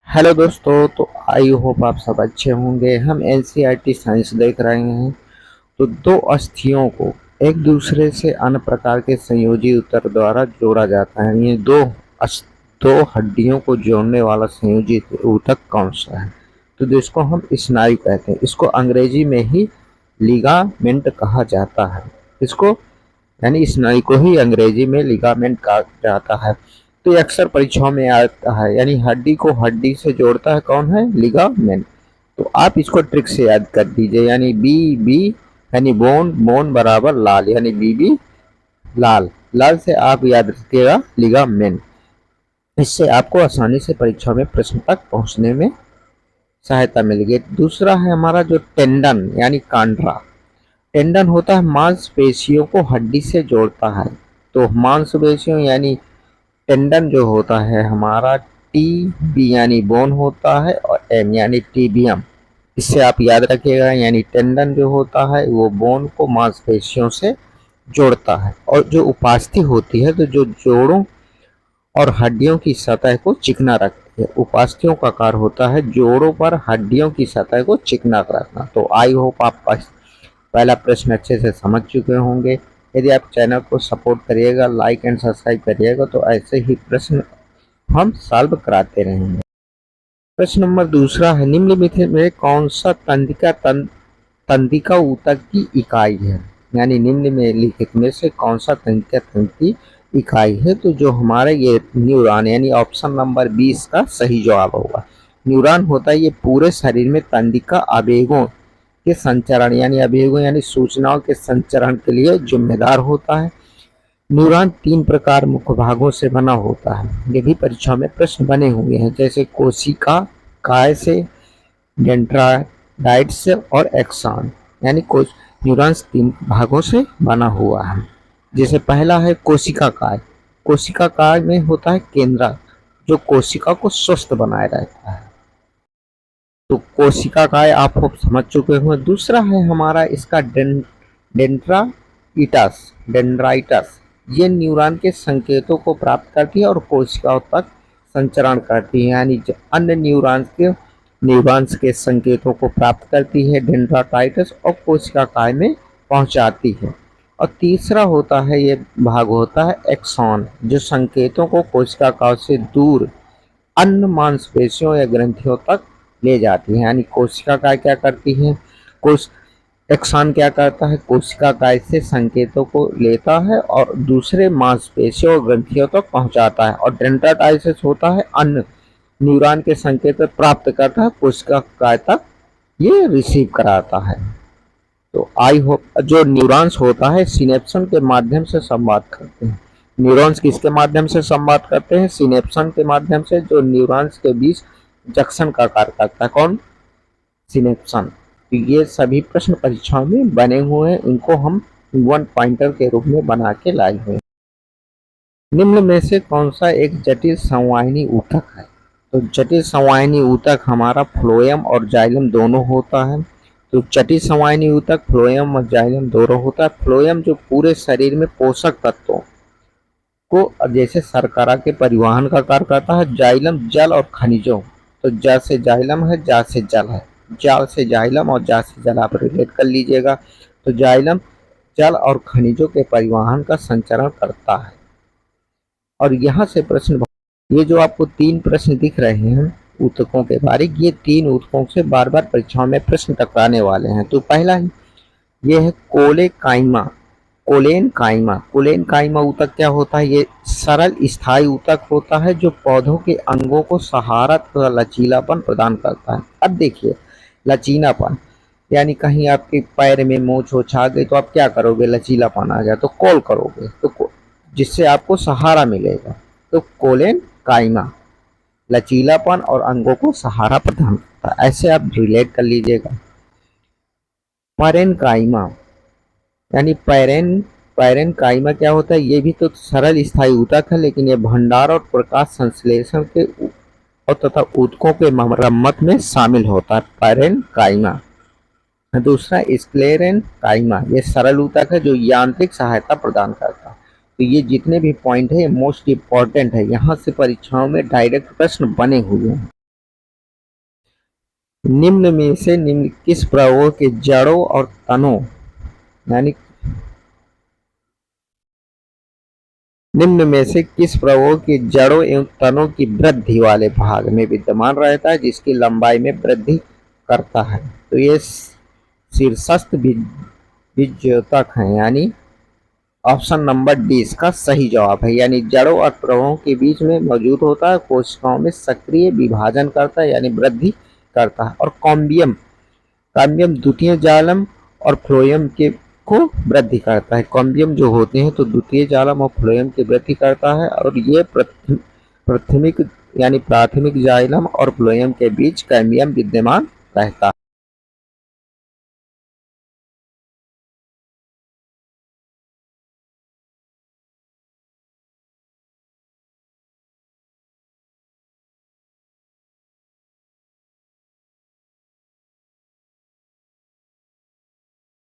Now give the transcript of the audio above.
Hello दोस्तों, तो I hope आप सब अच्छे होंगे। हम एनसीईआरटी साइंस देख रहे हैं। तो दो अस्थियों को एक दूसरे से अन्य प्रकार के संयोजी ऊतक द्वारा जोड़ा जाता है। ये दो हड्डियों को जोड़ने वाला संयोजी ऊतक कौन सा है? तो जिसको हम स्नायु कहते हैं, इसको अंग्रेजी में ही लिगामेंट कहा जाता है। इसको यानी स्नायु को ही अंग्रेजी में लिगामेंट कहा जाता है। तो ये अक्सर परीक्षाओं में आता है, यानी हड्डी को हड्डी से जोड़ता है कौन है? लिगामेंट। तो आप इसको ट्रिक से याद कर दीजिए, यानी बी बी यानी बोन, बोन बराबर लाल, यानी बी बी लाल, लाल से आप याद रखिएगा लिगामेंट। इससे आपको आसानी से परीक्षा में प्रश्न तक पहुंचने में सहायता मिलेगी। दूसरा है हमारा जो टेंडन यानी कांड्रा। टेंडन होता है मांसपेशियों को हड्डी से जोड़ता है। तो मांसपेशियों यानी टेंडन जो होता है हमारा टी बी यानी बोन होता है और एम यानी टीबियम। इससे आप याद रखिएगा, यानी टेंडन जो होता है वो बोन को मांसपेशियों से जोड़ता है। और जो उपास्थि होती है तो जो जोड़ों और हड्डियों की सतह को चिकना रखती है। उपास्थियों का कार्य होता है जोड़ों पर हड्डियों की सतह को चिकना रखना। तो आई होप आप पहला प्रश्न अच्छे से समझ चुके होंगे। यदि आप चैनल को सपोर्ट करिएगा, लाइक एंड सब्सक्राइब करिएगा, तो ऐसे ही प्रश्न हम सॉल्व कराते रहेंगे। प्रश्न नंबर दूसरा है, निम्नलिखित में कौन सा तंत्रिका ऊतक की इकाई है? यानी निम्नलिखित में से कौन सा तंत्रिका तंत्र की इकाई है? तो जो हमारे ये न्यूरॉन यानी ऑप्शन नंबर 20 का सही जवाब होगा। न्यूरॉन होता है ये पूरे शरीर में तंत्रिका आवेगों के संचरण यानी आवेगों यानी सूचनाओं के संचरण के लिए जिम्मेदार होता है। न्यूरॉन 3 प्रकार मुख्य भागों से बना होता है। ये भी परीक्षा में प्रश्न बने हुए हैं, जैसे कोशिका काय से, डेंड्राइट से और एक्सॉन। यानी न्यूरॉन्स 3 भागों से बना हुआ है। जैसे पहला है कोशिका काय। कोशिका काय में होता है केंद्रक, जो कोशिका को स्वस्थ बनाए रहता है। तो कोशिका काय आप समझ चुके हो। दूसरा है हमारा इसका डेंड्राइटस। ये न्यूरॉन के संकेतों को प्राप्त करती है और कोशिकाओं तक संचरण करती है, यानी अन्य न्यूरॉन्स के संकेतों को प्राप्त करती है डेंड्राइटस और कोशिका काय में पहुंचाती है। और तीसरा होता है ये भाग होता है एक्सॉन, जो संकेतों को कोशिका काय से दूर अन्य मांसपेशियों या ग्रंथियों तक ले जाती है। यानी कोशिका काय क्या करती है? एक्सॉन क्या करता है? कोशिका काय से संकेतों को लेता है और दूसरे मांसपेशियों और ग्रंथियों तक पहुंचाता है। और डेंड्राइटस होता है अन्य न्यूरॉन के संकेत प्राप्त करता है, कोशिका काय तक ये रिसीव कराता है। तो आई होप जो न्यूरॉन्स होता है सिनेप्सन के माध्यम से संवाद करते हैं। न्यूरॉन्स किसके माध्यम से संवाद करते हैं? सिनेप्सन के माध्यम से, जो न्यूरॉन्स के बीच जंक्शन का कार्य करता है। कौन? सिनेप्सन। तो ये सभी प्रश्न परीक्षाओं में बने हुए हैं, इनको हम 1 पॉइंटर के रूप में बना के लाए हुए हैं। निम्न में से कौन सा एक जटिल संवाहिनी ऊतक है? तो जटिल संवाहिनी ऊतक हमारा फ्लोएम और जाइलम दोनों होता है। तो जटिल संवाहिनी ऊतक फ्लोएम और जाइलम दोनों होता है। फ्लोएम जो पूरे शरीर में पोषक तत्वों को जैसे शर्करा के परिवहन का कार्य करता है। जाइलम जल और खनिजों, तो ज से जाइलम है, जा से जल है, जाल से जाइलम और जा से जल आप रिलेट कर लीजिएगा। तो जाइलम जल और खनिजों के परिवहन का संचरण करता है। और यहाँ से प्रश्न, ये जो आपको 3 प्रश्न दिख रहे हैं ऊतकों के बारे, ये 3 ऊतकों से बार बार परीक्षाओं में प्रश्न टकराने वाले हैं। तो पहला ही ये है कोलेकाइमा। कोलेनकाइमा ऊतक क्या होता है? ये सरल स्थायी ऊतक होता है जो पौधों के अंगों को सहारा तथा लचीलापन प्रदान करता है। अब देखिए लचीलापन, यानी कहीं आपके पैर में मोच वोच आ गई तो आप क्या करोगे? लचीलापन आ गया तो कॉल करोगे, तो जिससे आपको सहारा मिलेगा। तो कोलेनकाइमा लचीलापन और अंगों को सहारा प्रदान करता है, ऐसे आप रिलेट कर लीजिएगा। पैरेनकाइमा यानी पैरेनकाइमा क्या होता है? ये भी तो सरल स्थायी ऊतक है, लेकिन ये भंडार और प्रकाश संश्लेषण के और तथा ऊतकों के मरम्मत में शामिल होता है। पैरेनकाइमा। दूसरा स्क्लेरेनकाइमा, ये सरल ऊतक है जो यांत्रिक सहायता प्रदान करता है। तो ये जितने भी पॉइंट है मोस्ट इम्पॉर्टेंट है, यहाँ से परीक्षाओं में डायरेक्ट प्रश्न बने हुए हैं। निम्न में से निम्न किस प्रभावों के जड़ों और तनों यानी निम्न में से किस प्रभावों के जड़ों एवं तनों की वृद्धि वाले भाग में विद्यमान रहता है जिसकी लंबाई में वृद्धि करता है। तो ये शीर्षस्थ बीजोतक है, यानी ऑप्शन नंबर डी इसका सही जवाब है। यानी जड़ों और प्रवाहों के बीच में मौजूद होता है, कोशिकाओं में सक्रिय विभाजन करता है यानी वृद्धि करता है। और कॉम्बियम कॉम्बियम द्वितीय जालम और फ्लोएम के को वृद्धि करता है। कॉम्बियम जो होते हैं तो द्वितीय जालम और फ्लोएम की वृद्धि करता है, और ये प्राथमिक यानी प्राथमिक जाइलम और फ्लोएम के बीच कैम्बियम विद्यमान रहता है।